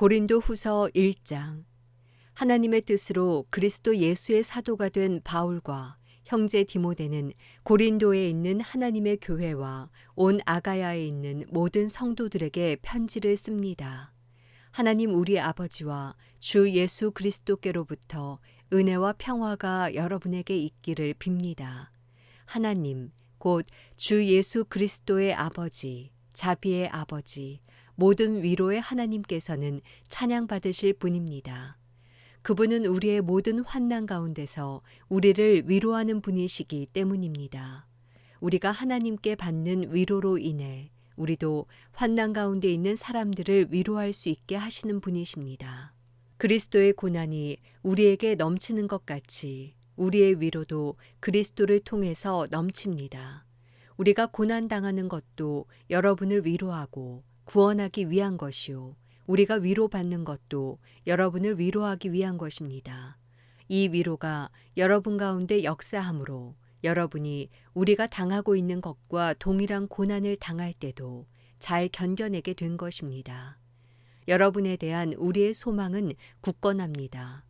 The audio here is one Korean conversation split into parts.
고린도후서 1장. 하나님의 뜻으로 그리스도 예수의 사도가 된 바울과 형제 디모데는 고린도에 있는 하나님의 교회와 온 아가야에 있는 모든 성도들에게 편지를 씁니다. 하나님 우리 아버지와 주 예수 그리스도께로부터 은혜와 평화가 여러분에게 있기를 빕니다. 하나님 곧 주 예수 그리스도의 아버지, 자비의 아버지, 모든 위로의 하나님께서는 찬양받으실 분입니다. 그분은 우리의 모든 환난 가운데서 우리를 위로하는 분이시기 때문입니다. 우리가 하나님께 받는 위로로 인해 우리도 환난 가운데 있는 사람들을 위로할 수 있게 하시는 분이십니다. 그리스도의 고난이 우리에게 넘치는 것 같이 우리의 위로도 그리스도를 통해서 넘칩니다. 우리가 고난당하는 것도 여러분을 위로하고 구원하기 위한 것이요. 우리가 위로받는 것도 여러분을 위로하기 위한 것입니다. 이 위로가 여러분 가운데 역사하므로 여러분이 우리가 당하고 있는 것과 동일한 고난을 당할 때도 잘 견뎌내게 된 것입니다. 여러분에 대한 우리의 소망은 굳건합니다.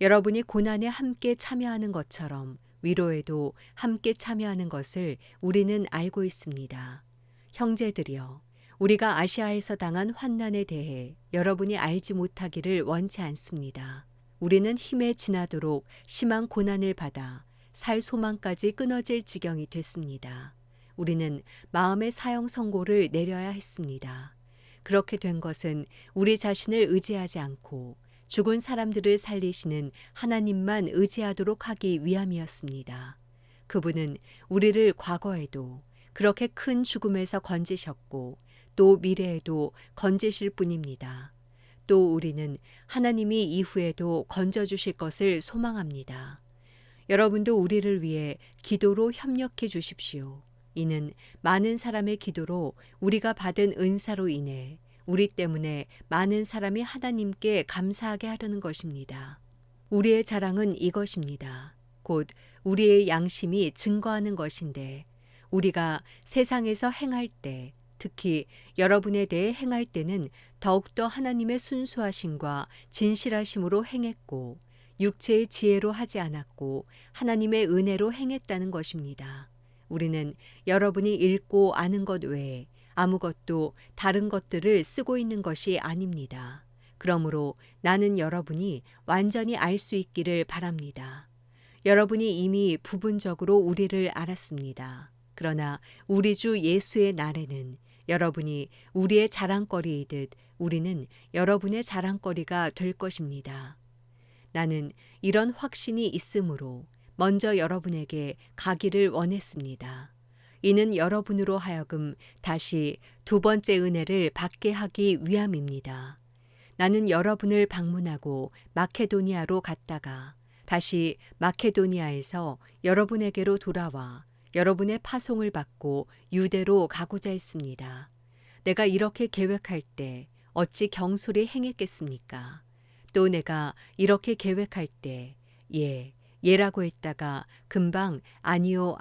여러분이 고난에 함께 참여하는 것처럼 위로에도 함께 참여하는 것을 우리는 알고 있습니다. 형제들이여, 우리가 아시아에서 당한 환난에 대해 여러분이 알지 못하기를 원치 않습니다. 우리는 힘에 지나도록 심한 고난을 받아 살 소망까지 끊어질 지경이 됐습니다. 우리는 마음의 사형 선고를 내려야 했습니다. 그렇게 된 것은 우리 자신을 의지하지 않고 죽은 사람들을 살리시는 하나님만 의지하도록 하기 위함이었습니다. 그분은 우리를 과거에도 그렇게 큰 죽음에서 건지셨고 또 미래에도 건지실 분입니다. 또 우리는 하나님이 이후에도 건져주실 것을 소망합니다. 여러분도 우리를 위해 기도로 협력해 주십시오. 이는 많은 사람의 기도로 우리가 받은 은사로 인해 우리 때문에 많은 사람이 하나님께 감사하게 하려는 것입니다. 우리의 자랑은 이것입니다. 곧 우리의 양심이 증거하는 것인데 우리가 세상에서 행할 때 특히 여러분에 대해 행할 때는 더욱더 하나님의 순수하심과 진실하심으로 행했고 육체의 지혜로 하지 않았고 하나님의 은혜로 행했다는 것입니다. 우리는 여러분이 읽고 아는 것 외에 아무것도 다른 것들을 쓰고 있는 것이 아닙니다. 그러므로 나는 여러분이 완전히 알 수 있기를 바랍니다. 여러분이 이미 부분적으로 우리를 알았습니다. 그러나 우리 주 예수의 날에는 여러분이 우리의 자랑거리이듯 우리는 여러분의 자랑거리가 될 것입니다. 나는 이런 확신이 있으므로 먼저 여러분에게 가기를 원했습니다. 이는 여러분으로 하여금 다시 두 번째 은혜를 받게 하기 위함입니다. 나는 여러분을 방문하고 마케도니아로 갔다가 다시 마케도니아에서 여러분에게로 돌아와 여러분의 파송을 받고 유대로 가고자 했습니다. 내가 이렇게 계획할 때 어찌 경솔히 행했겠습니까? 또 내가 이렇게 계획할 때 예라고 했다가 금방 아니요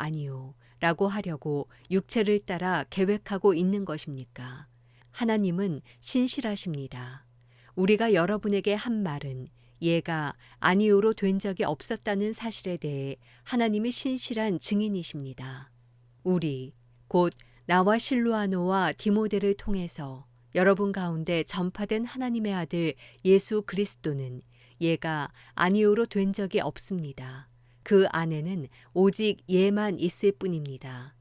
라고 하려고 육체를 따라 계획하고 있는 것입니까? 하나님은 신실하십니다. 우리가 여러분에게 한 말은 예가 아니요로 된 적이 없었다는 사실에 대해 하나님이 신실한 증인이십니다. 우리 곧 나와 실루아노와 디모데를 통해서 여러분 가운데 전파된 하나님의 아들 예수 그리스도는 예가 아니요로 된 적이 없습니다. 그 안에는 오직 예만 있을 뿐입니다.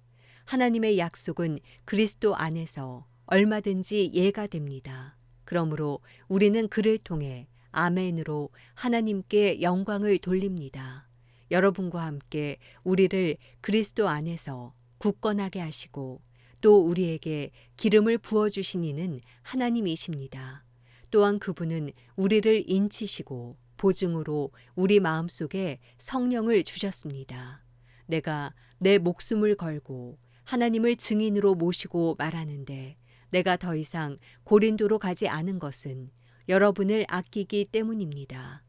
하나님의 약속은 그리스도 안에서 얼마든지 예가 됩니다. 그러므로 우리는 그를 통해 아멘으로 하나님께 영광을 돌립니다. 여러분과 함께 우리를 그리스도 안에서 굳건하게 하시고 또 우리에게 기름을 부어주신 이는 하나님이십니다. 또한 그분은 우리를 인치시고 보증으로 우리 마음속에 성령을 주셨습니다. 내가 내 목숨을 걸고 하나님을 증인으로 모시고 말하는데 내가 더 이상 고린도로 가지 않은 것은 여러분을 아끼기 때문입니다.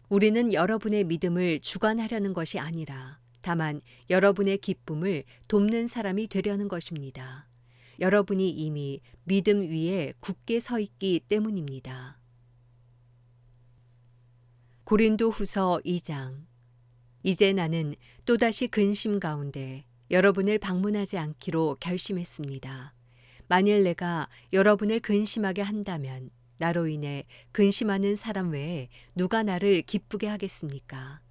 우리는 여러분의 믿음을 주관하려는 것이 아니라 다만 여러분의 기쁨을 돕는 사람이 되려는 것입니다. 여러분이 이미 믿음 위에 굳게 서 있기 때문입니다. 고린도후서 2장. 이제 나는 또다시 근심 가운데 여러분을 방문하지 않기로 결심했습니다. 만일 내가 여러분을 근심하게 한다면 나로 인해 근심하는 사람 외에 누가 나를 기쁘게 하겠습니까?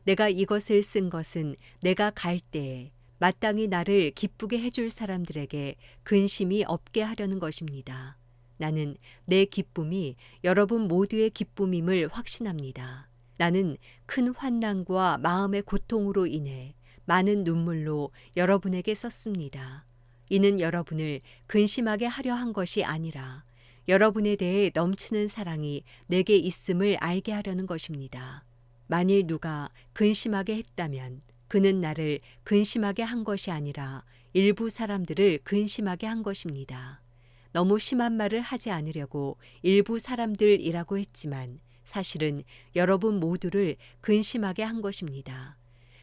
내가 이것을 쓴 것은 내가 갈 때에 마땅히 나를 기쁘게 해줄 사람들에게 근심이 없게 하려는 것입니다. 나는 내 기쁨이 여러분 모두의 기쁨임을 확신합니다. 나는 큰 환난과 마음의 고통으로 인해 많은 눈물로 여러분에게 썼습니다. 이는 여러분을 근심하게 하려 한 것이 아니라 여러분에 대해 넘치는 사랑이 내게 있음을 알게 하려는 것입니다. 만일 누가 근심하게 했다면 그는 나를 근심하게 한 것이 아니라 일부 사람들을 근심하게 한 것입니다. 너무 심한 말을 하지 않으려고 일부 사람들이라고 했지만 사실은 여러분 모두를 근심하게 한 것입니다.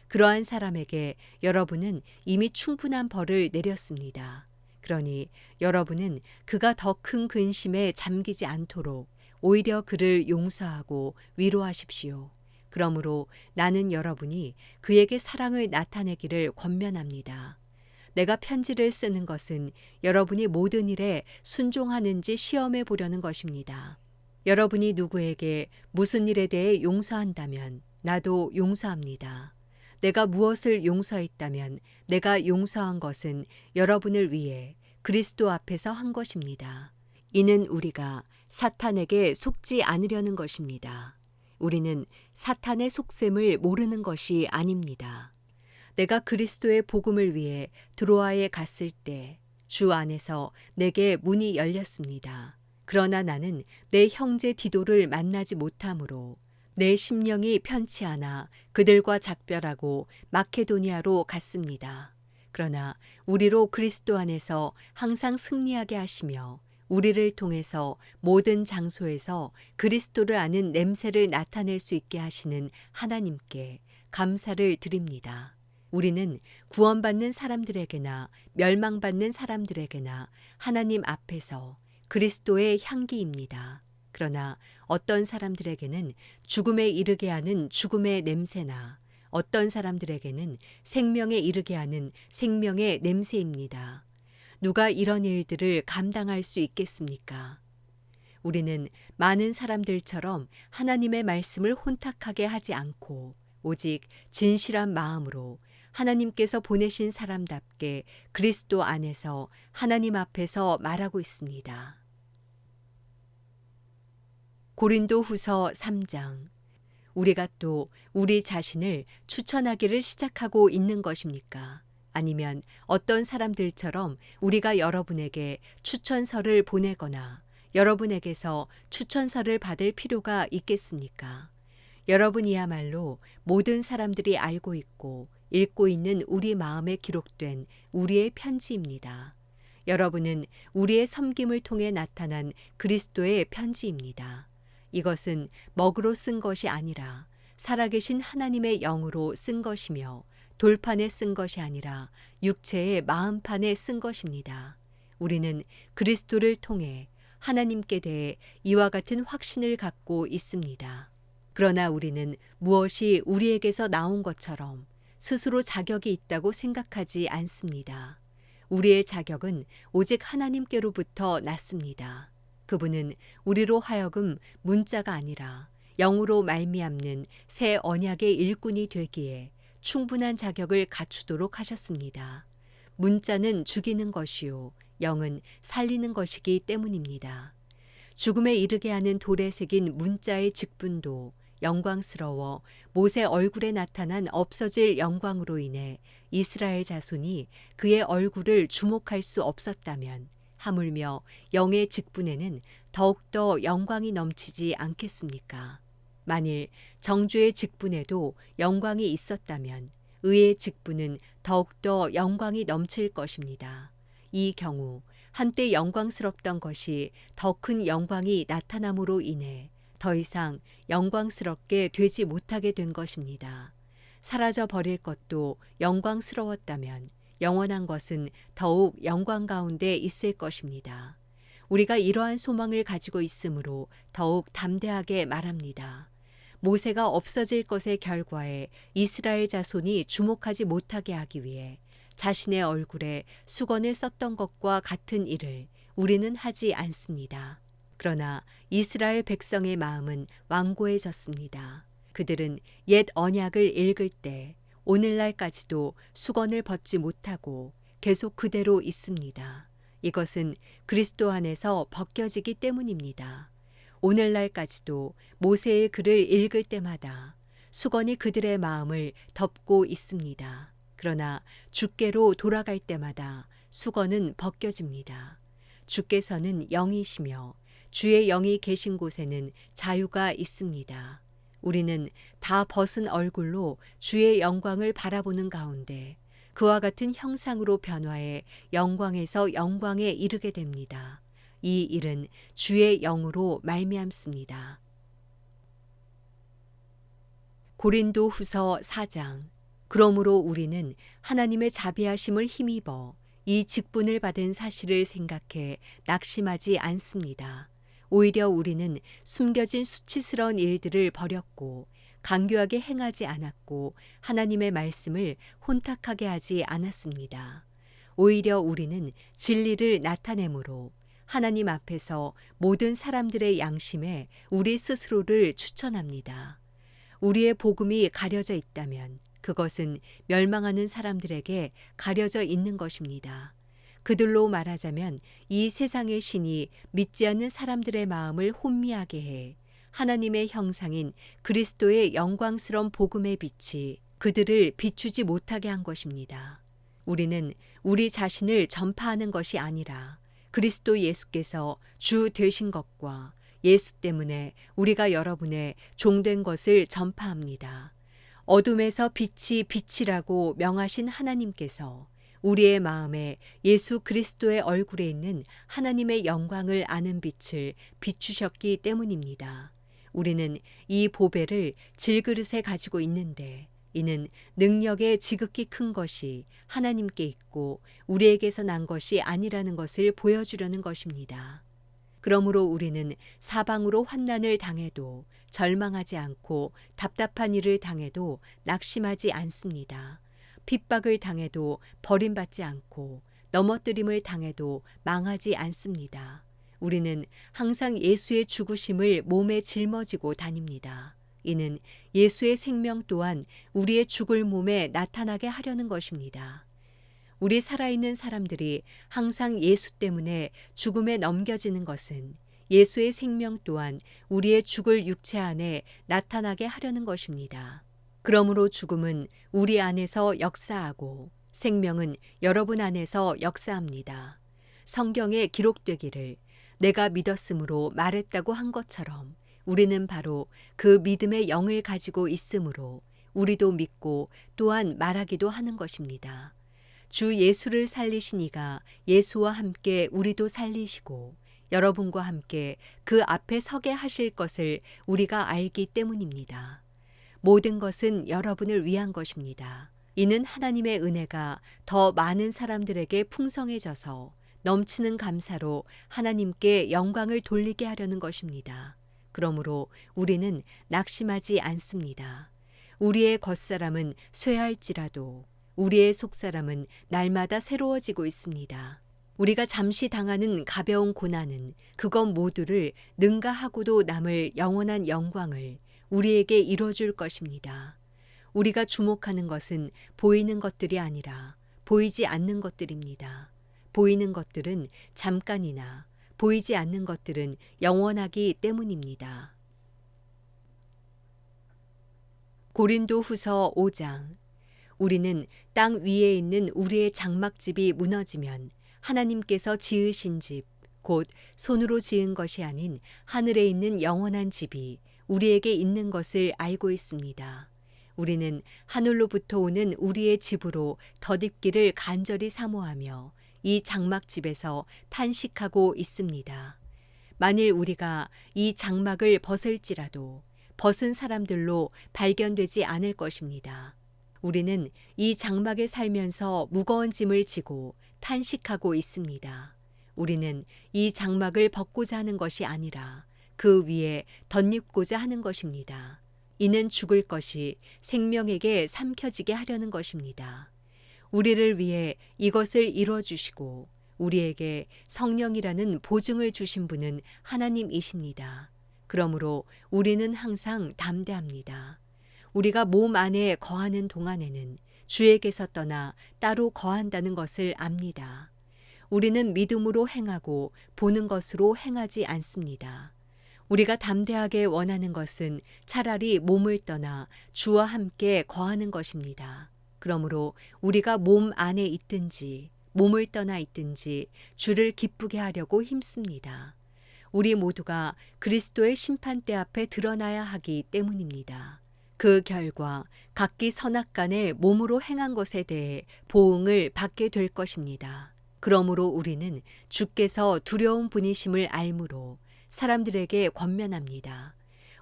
그러한 사람에게 여러분은 이미 충분한 벌을 내렸습니다. 그러니 여러분은 그가 더 큰 근심에 잠기지 않도록 오히려 그를 용서하고 위로하십시오. 그러므로 나는 여러분이 그에게 사랑을 나타내기를 권면합니다. 내가 편지를 쓰는 것은 여러분이 모든 일에 순종하는지 시험해 보려는 것입니다. 여러분이 누구에게 무슨 일에 대해 용서한다면 나도 용서합니다. 내가 무엇을 용서했다면 내가 용서한 것은 여러분을 위해 그리스도 앞에서 한 것입니다. 이는 우리가 사탄에게 속지 않으려는 것입니다. 우리는 사탄의 속셈을 모르는 것이 아닙니다. 내가 그리스도의 복음을 위해 드로아에 갔을 때 주 안에서 내게 문이 열렸습니다. 그러나 나는 내 형제 디도를 만나지 못하므로 내 심령이 편치 않아 그들과 작별하고 마케도니아로 갔습니다. 그러나 우리로 그리스도 안에서 항상 승리하게 하시며 우리를 통해서 모든 장소에서 그리스도를 아는 냄새를 나타낼 수 있게 하시는 하나님께 감사를 드립니다. 우리는 구원받는 사람들에게나 멸망받는 사람들에게나 하나님 앞에서 그리스도의 향기입니다. 그러나 어떤 사람들에게는 죽음에 이르게 하는 죽음의 냄새나 어떤 사람들에게는 생명에 이르게 하는 생명의 냄새입니다. 누가 이런 일들을 감당할 수 있겠습니까? 우리는 많은 사람들처럼 하나님의 말씀을 혼탁하게 하지 않고 오직 진실한 마음으로 하나님께서 보내신 사람답게 그리스도 안에서 하나님 앞에서 말하고 있습니다. 고린도후서 3장. 우리가 또 우리 자신을 추천하기를 시작하고 있는 것입니까? 아니면 어떤 사람들처럼 우리가 여러분에게 추천서를 보내거나 여러분에게서 추천서를 받을 필요가 있겠습니까? 여러분이야말로 모든 사람들이 알고 있고 읽고 있는 우리 마음에 기록된 우리의 편지입니다. 여러분은 우리의 섬김을 통해 나타난 그리스도의 편지입니다. 이것은 먹으로 쓴 것이 아니라 살아계신 하나님의 영으로 쓴 것이며 돌판에 쓴 것이 아니라 육체의 마음판에 쓴 것입니다. 우리는 그리스도를 통해 하나님께 대해 이와 같은 확신을 갖고 있습니다. 그러나 우리는 무엇이 우리에게서 나온 것처럼 스스로 자격이 있다고 생각하지 않습니다. 우리의 자격은 오직 하나님께로부터 났습니다. 그분은 우리로 하여금 문자가 아니라 영으로 말미암는 새 언약의 일꾼이 되기에 충분한 자격을 갖추도록 하셨습니다. 문자는 죽이는 것이요 영은 살리는 것이기 때문입니다. 죽음에 이르게 하는 돌에 새긴 문자의 직분도 영광스러워 모세 얼굴에 나타난 없어질 영광으로 인해 이스라엘 자손이 그의 얼굴을 주목할 수 없었다면 하물며 영의 직분에는 더욱더 영광이 넘치지 않겠습니까? 만일 정주의 직분에도 영광이 있었다면 의의 직분은 더욱더 영광이 넘칠 것입니다. 이 경우 한때 영광스럽던 것이 더 큰 영광이 나타남으로 인해 더 이상 영광스럽게 되지 못하게 된 것입니다. 사라져 버릴 것도 영광스러웠다면 영원한 것은 더욱 영광 가운데 있을 것입니다. 우리가 이러한 소망을 가지고 있으므로 더욱 담대하게 말합니다. 모세가 없어질 것의 결과에 이스라엘 자손이 주목하지 못하게 하기 위해 자신의 얼굴에 수건을 썼던 것과 같은 일을 우리는 하지 않습니다. 그러나 이스라엘 백성의 마음은 완고해졌습니다. 그들은 옛 언약을 읽을 때 오늘날까지도 수건을 벗지 못하고 계속 그대로 있습니다. 이것은 그리스도 안에서 벗겨지기 때문입니다. 오늘날까지도 모세의 글을 읽을 때마다 수건이 그들의 마음을 덮고 있습니다. 그러나 주께로 돌아갈 때마다 수건은 벗겨집니다. 주께서는 영이시며 주의 영이 계신 곳에는 자유가 있습니다. 우리는 다 벗은 얼굴로 주의 영광을 바라보는 가운데 그와 같은 형상으로 변화해 영광에서 영광에 이르게 됩니다. 이 일은 주의 영으로 말미암습니다. 고린도 후서 4장. 그러므로 우리는 하나님의 자비하심을 힘입어 이 직분을 받은 사실을 생각해 낙심하지 않습니다. 오히려 우리는 숨겨진 수치스러운 일들을 버렸고 간교하게 행하지 않았고 하나님의 말씀을 혼탁하게 하지 않았습니다. 오히려 우리는 진리를 나타내므로 하나님 앞에서 모든 사람들의 양심에 우리 스스로를 추천합니다. 우리의 복음이 가려져 있다면 그것은 멸망하는 사람들에게 가려져 있는 것입니다. 그들로 말하자면 이 세상의 신이 믿지 않는 사람들의 마음을 혼미하게 해 하나님의 형상인 그리스도의 영광스러운 복음의 빛이 그들을 비추지 못하게 한 것입니다. 우리는 우리 자신을 전파하는 것이 아니라 그리스도 예수께서 주 되신 것과 예수 때문에 우리가 여러분의 종된 것을 전파합니다. 어둠에서 빛이 빛이라고 명하신 하나님께서 우리의 마음에 예수 그리스도의 얼굴에 있는 하나님의 영광을 아는 빛을 비추셨기 때문입니다. 우리는 이 보배를 질그릇에 가지고 있는데 이는 능력의 지극히 큰 것이 하나님께 있고 우리에게서 난 것이 아니라는 것을 보여주려는 것입니다. 그러므로 우리는 사방으로 환난을 당해도 절망하지 않고 답답한 일을 당해도 낙심하지 않습니다. 핍박을 당해도 버림받지 않고 넘어뜨림을 당해도 망하지 않습니다. 우리는 항상 예수의 죽으심을 몸에 짊어지고 다닙니다. 이는 예수의 생명 또한 우리의 죽을 몸에 나타나게 하려는 것입니다. 우리 살아있는 사람들이 항상 예수 때문에 죽음에 넘겨지는 것은 예수의 생명 또한 우리의 죽을 육체 안에 나타나게 하려는 것입니다. 그러므로 죽음은 우리 안에서 역사하고 생명은 여러분 안에서 역사합니다. 성경에 기록되기를 내가 믿었으므로 말했다고 한 것처럼 우리는 바로 그 믿음의 영을 가지고 있으므로 우리도 믿고 또한 말하기도 하는 것입니다. 주 예수를 살리신 이가 예수와 함께 우리도 살리시고 여러분과 함께 그 앞에 서게 하실 것을 우리가 알기 때문입니다. 모든 것은 여러분을 위한 것입니다. 이는 하나님의 은혜가 더 많은 사람들에게 풍성해져서 넘치는 감사로 하나님께 영광을 돌리게 하려는 것입니다. 그러므로 우리는 낙심하지 않습니다. 우리의 겉사람은 쇠할지라도 우리의 속사람은 날마다 새로워지고 있습니다. 우리가 잠시 당하는 가벼운 고난은 그것 모두를 능가하고도 남을 영원한 영광을 우리에게 이뤄줄 것입니다. 우리가 주목하는 것은 보이는 것들이 아니라 보이지 않는 것들입니다. 보이는 것들은 잠깐이나 보이지 않는 것들은 영원하기 때문입니다. 고린도 후서 5장. 우리는 땅 위에 있는 우리의 장막집이 무너지면 하나님께서 지으신 집, 곧 손으로 지은 것이 아닌 하늘에 있는 영원한 집이 우리에게 있는 것을 알고 있습니다. 우리는 하늘로부터 오는 우리의 집으로 덧입기를 간절히 사모하며 이 장막집에서 탄식하고 있습니다. 만일 우리가 이 장막을 벗을지라도 벗은 사람들로 발견되지 않을 것입니다. 우리는 이 장막에 살면서 무거운 짐을 지고 탄식하고 있습니다. 우리는 이 장막을 벗고자 하는 것이 아니라 그 위에 덧입고자 하는 것입니다. 이는 죽을 것이 생명에게 삼켜지게 하려는 것입니다. 우리를 위해 이것을 이루어 주시고 우리에게 성령이라는 보증을 주신 분은 하나님이십니다. 그러므로 우리는 항상 담대합니다. 우리가 몸 안에 거하는 동안에는 주에게서 떠나 따로 거한다는 것을 압니다. 우리는 믿음으로 행하고 보는 것으로 행하지 않습니다. 우리가 담대하게 원하는 것은 차라리 몸을 떠나 주와 함께 거하는 것입니다. 그러므로 우리가 몸 안에 있든지 몸을 떠나 있든지 주를 기쁘게 하려고 힘씁니다. 우리 모두가 그리스도의 심판대 앞에 드러나야 하기 때문입니다. 그 결과 각기 선악간에 몸으로 행한 것에 대해 보응을 받게 될 것입니다. 그러므로 우리는 주께서 두려운 분이심을 알므로 사람들에게 권면합니다.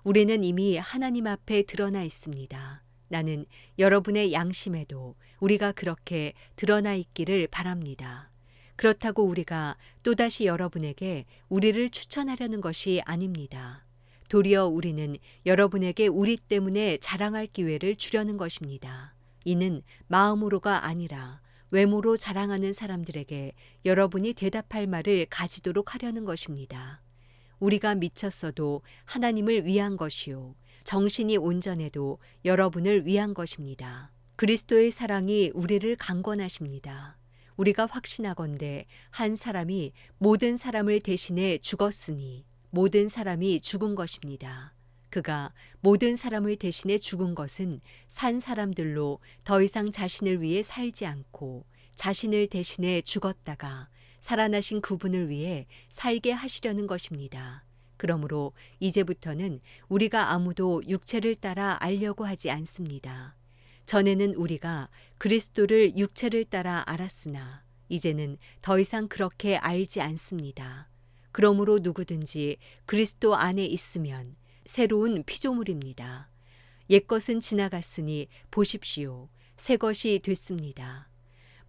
우리는 이미 하나님 앞에 드러나 있습니다. 나는 여러분의 양심에도 우리가 그렇게 드러나 있기를 바랍니다. 그렇다고 우리가 또다시 여러분에게 우리를 추천하려는 것이 아닙니다. 도리어 우리는 여러분에게 우리 때문에 자랑할 기회를 주려는 것입니다. 이는 마음으로가 아니라 외모로 자랑하는 사람들에게 여러분이 대답할 말을 가지도록 하려는 것입니다. 우리가 미쳤어도 하나님을 위한 것이요 정신이 온전해도 여러분을 위한 것입니다. 그리스도의 사랑이 우리를 강권하십니다. 우리가 확신하건대 한 사람이 모든 사람을 대신해 죽었으니 모든 사람이 죽은 것입니다. 그가 모든 사람을 대신해 죽은 것은 산 사람들로 더 이상 자신을 위해 살지 않고 자신을 대신해 죽었다가 살아나신 그분을 위해 살게 하시려는 것입니다. 그러므로 이제부터는 우리가 아무도 육체를 따라 알려고 하지 않습니다. 전에는 우리가 그리스도를 육체를 따라 알았으나 이제는 더 이상 그렇게 알지 않습니다. 그러므로 누구든지 그리스도 안에 있으면 새로운 피조물입니다. 옛것은 지나갔으니 보십시오. 새 것이 됐습니다.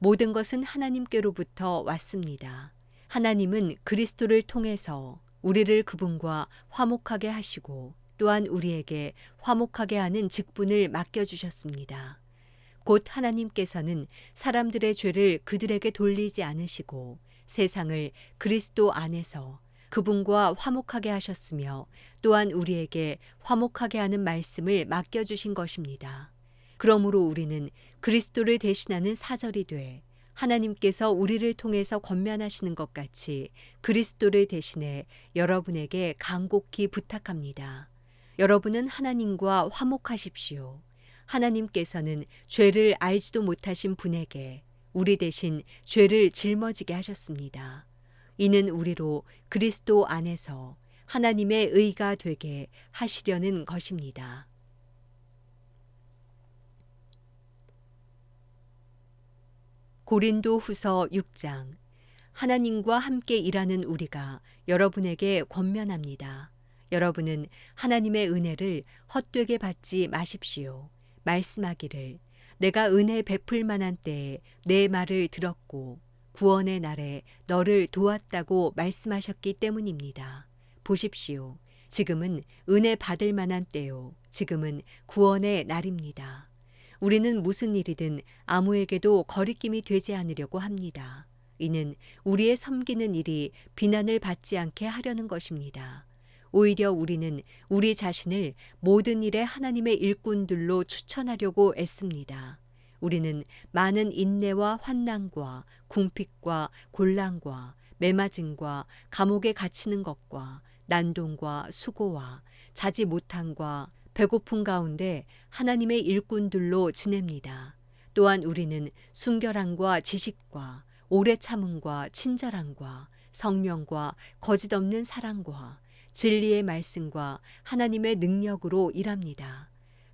모든 것은 하나님께로부터 왔습니다. 하나님은 그리스도를 통해서 우리를 그분과 화목하게 하시고 또한 우리에게 화목하게 하는 직분을 맡겨주셨습니다. 곧 하나님께서는 사람들의 죄를 그들에게 돌리지 않으시고 세상을 그리스도 안에서 그분과 화목하게 하셨으며 또한 우리에게 화목하게 하는 말씀을 맡겨주신 것입니다. 그러므로 우리는 그리스도를 대신하는 사절이 돼 하나님께서 우리를 통해서 권면하시는 것 같이 그리스도를 대신해 여러분에게 간곡히 부탁합니다. 여러분은 하나님과 화목하십시오. 하나님께서는 죄를 알지도 못하신 분에게 우리 대신 죄를 짊어지게 하셨습니다. 이는 우리로 그리스도 안에서 하나님의 의가 되게 하시려는 것입니다. 고린도 후서 6장. 하나님과 함께 일하는 우리가 여러분에게 권면합니다. 여러분은 하나님의 은혜를 헛되게 받지 마십시오. 말씀하기를 내가 은혜 베풀 만한 때에 내 말을 들었고 구원의 날에 너를 도왔다고 말씀하셨기 때문입니다. 보십시오. 지금은 은혜 받을 만한 때요. 지금은 구원의 날입니다. 우리는 무슨 일이든 아무에게도 거리낌이 되지 않으려고 합니다. 이는 우리의 섬기는 일이 비난을 받지 않게 하려는 것입니다. 오히려 우리는 우리 자신을 모든 일에 하나님의 일꾼들로 추천하려고 애씁니다. 우리는 많은 인내와 환난과 궁핍과 곤란과 매맞음과 감옥에 갇히는 것과 난동과 수고와 자지 못함과 배고픔 가운데 하나님의 일꾼들로 지냅니다. 또한 우리는 순결함과 지식과 오래 참음과 친절함과 성령과 거짓 없는 사랑과 진리의 말씀과 하나님의 능력으로 일합니다.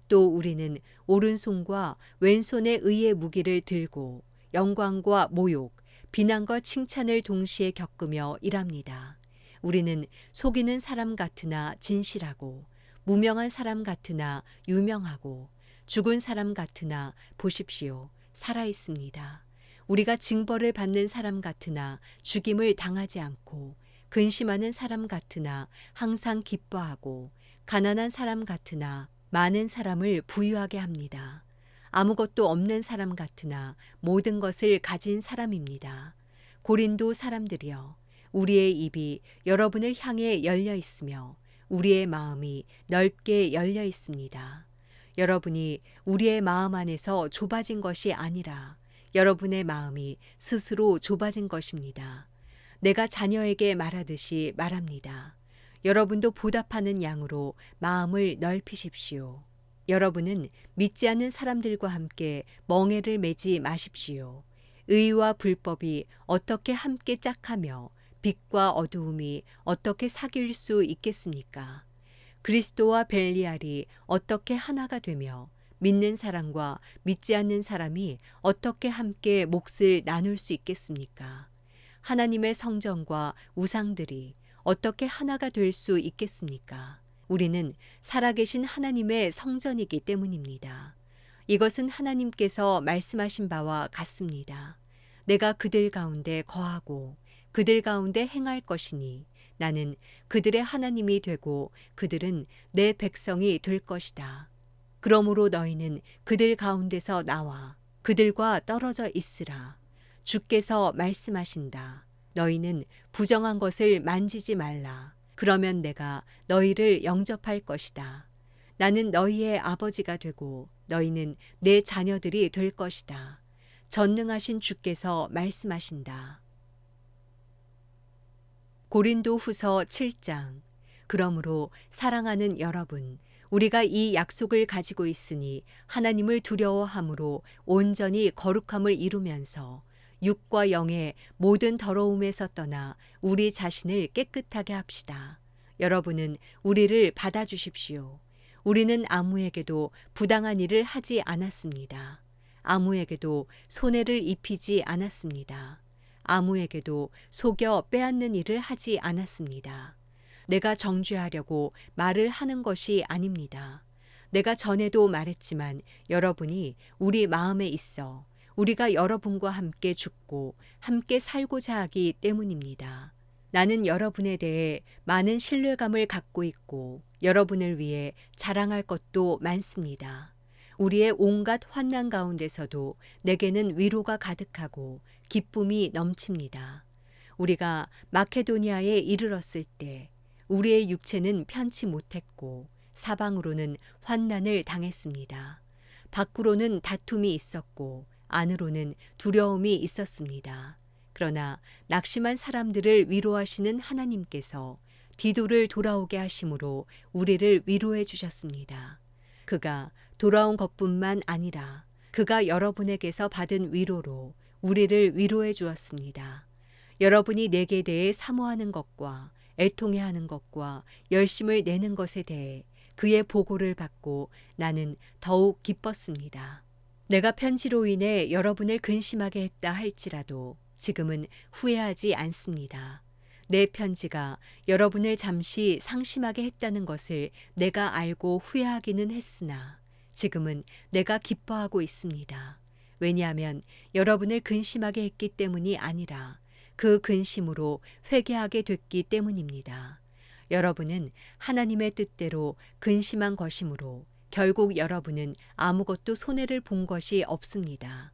또 우리는 오른손과 왼손의 의의 무기를 들고 영광과 모욕, 비난과 칭찬을 동시에 겪으며 일합니다. 우리는 속이는 사람 같으나 진실하고 무명한 사람 같으나 유명하고 죽은 사람 같으나 보십시오. 살아 있습니다. 우리가 징벌을 받는 사람 같으나 죽임을 당하지 않고 근심하는 사람 같으나 항상 기뻐하고 가난한 사람 같으나 많은 사람을 부유하게 합니다. 아무것도 없는 사람 같으나 모든 것을 가진 사람입니다. 고린도 사람들이여, 우리의 입이 여러분을 향해 열려 있으며 우리의 마음이 넓게 열려 있습니다. 여러분이 우리의 마음 안에서 좁아진 것이 아니라 여러분의 마음이 스스로 좁아진 것입니다. 내가 자녀에게 말하듯이 말합니다. 여러분도 보답하는 양으로 마음을 넓히십시오. 여러분은 믿지 않는 사람들과 함께 멍에를 매지 마십시오. 의와 불법이 어떻게 함께 짝하며 빛과 어두움이 어떻게 사귈 수 있겠습니까? 그리스도와 벨리알이 어떻게 하나가 되며 믿는 사람과 믿지 않는 사람이 어떻게 함께 몫을 나눌 수 있겠습니까? 하나님의 성전과 우상들이 어떻게 하나가 될 수 있겠습니까? 우리는 살아계신 하나님의 성전이기 때문입니다. 이것은 하나님께서 말씀하신 바와 같습니다. 내가 그들 가운데 거하고 그들 가운데 행할 것이니 나는 그들의 하나님이 되고 그들은 내 백성이 될 것이다. 그러므로 너희는 그들 가운데서 나와 그들과 떨어져 있으라. 주께서 말씀하신다. 너희는 부정한 것을 만지지 말라. 그러면 내가 너희를 영접할 것이다. 나는 너희의 아버지가 되고 너희는 내 자녀들이 될 것이다. 전능하신 주께서 말씀하신다. 고린도후서 7장. 그러므로 사랑하는 여러분, 우리가 이 약속을 가지고 있으니 하나님을 두려워함으로 온전히 거룩함을 이루면서 육과 영의 모든 더러움에서 떠나 우리 자신을 깨끗하게 합시다. 여러분은 우리를 받아주십시오. 우리는 아무에게도 부당한 일을 하지 않았습니다. 아무에게도 손해를 입히지 않았습니다. 아무에게도 속여 빼앗는 일을 하지 않았습니다. 내가 정죄하려고 말을 하는 것이 아닙니다. 내가 전에도 말했지만 여러분이 우리 마음에 있어 우리가 여러분과 함께 죽고 함께 살고자 하기 때문입니다. 나는 여러분에 대해 많은 신뢰감을 갖고 있고 여러분을 위해 자랑할 것도 많습니다. 우리의 온갖 환난 가운데서도 내게는 위로가 가득하고 기쁨이 넘칩니다. 우리가 마케도니아에 이르렀을 때 우리의 육체는 편치 못했고 사방으로는 환난을 당했습니다. 밖으로는 다툼이 있었고 안으로는 두려움이 있었습니다. 그러나 낙심한 사람들을 위로하시는 하나님께서 디도를 돌아오게 하심으로 우리를 위로해 주셨습니다. 그가 돌아온 것뿐만 아니라 그가 여러분에게서 받은 위로로 우리를 위로해 주었습니다. 여러분이 내게 대해 사모하는 것과 애통해하는 것과 열심을 내는 것에 대해 그의 보고를 받고 나는 더욱 기뻤습니다. 내가 편지로 인해 여러분을 근심하게 했다 할지라도 지금은 후회하지 않습니다. 내 편지가 여러분을 잠시 상심하게 했다는 것을 내가 알고 후회하기는 했으나 지금은 내가 기뻐하고 있습니다. 왜냐하면 여러분을 근심하게 했기 때문이 아니라 그 근심으로 회개하게 됐기 때문입니다. 여러분은 하나님의 뜻대로 근심한 것이므로 결국 여러분은 아무것도 손해를 본 것이 없습니다.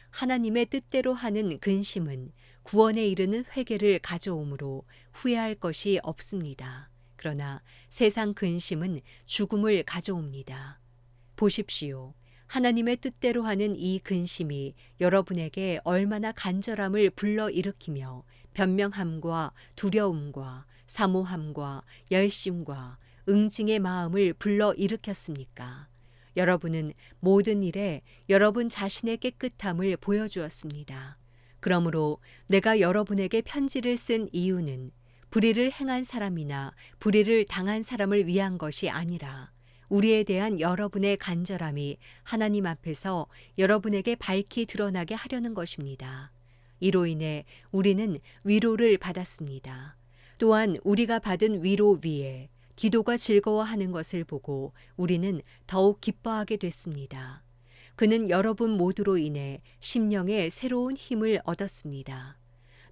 하나님의 뜻대로 하는 근심은 구원에 이르는 회개를 가져오므로 후회할 것이 없습니다. 그러나 세상 근심은 죽음을 가져옵니다. 보십시오. 하나님의 뜻대로 하는 이 근심이 여러분에게 얼마나 간절함을 불러일으키며 변명함과 두려움과 사모함과 열심과 응징의 마음을 불러일으켰습니까? 여러분은 모든 일에 여러분 자신의 깨끗함을 보여주었습니다. 그러므로 내가 여러분에게 편지를 쓴 이유는 불의를 행한 사람이나 불의를 당한 사람을 위한 것이 아니라 우리에 대한 여러분의 간절함이 하나님 앞에서 여러분에게 밝히 드러나게 하려는 것입니다. 이로 인해 우리는 위로를 받았습니다. 또한 우리가 받은 위로 위에 디도가 즐거워하는 것을 보고 우리는 더욱 기뻐하게 됐습니다. 그는 여러분 모두로 인해 심령에 새로운 힘을 얻었습니다.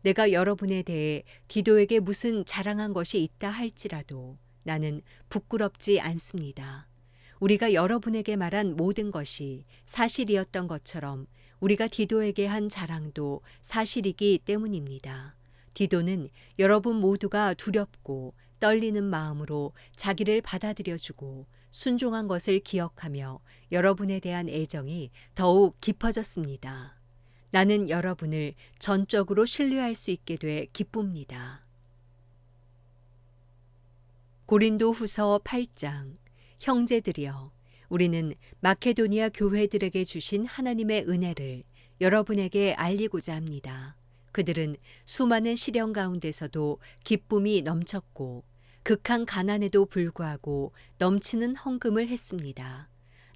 내가 여러분에 대해 디도에게 무슨 자랑한 것이 있다 할지라도 나는 부끄럽지 않습니다. 우리가 여러분에게 말한 모든 것이 사실이었던 것처럼 우리가 디도에게 한 자랑도 사실이기 때문입니다. 디도는 여러분 모두가 두렵고 떨리는 마음으로 자기를 받아들여주고 순종한 것을 기억하며 여러분에 대한 애정이 더욱 깊어졌습니다. 나는 여러분을 전적으로 신뢰할 수 있게 돼 기쁩니다. 고린도후서 8장. 형제들이여, 우리는 마케도니아 교회들에게 주신 하나님의 은혜를 여러분에게 알리고자 합니다. 그들은 수많은 시련 가운데서도 기쁨이 넘쳤고 극한 가난에도 불구하고 넘치는 헌금을 했습니다.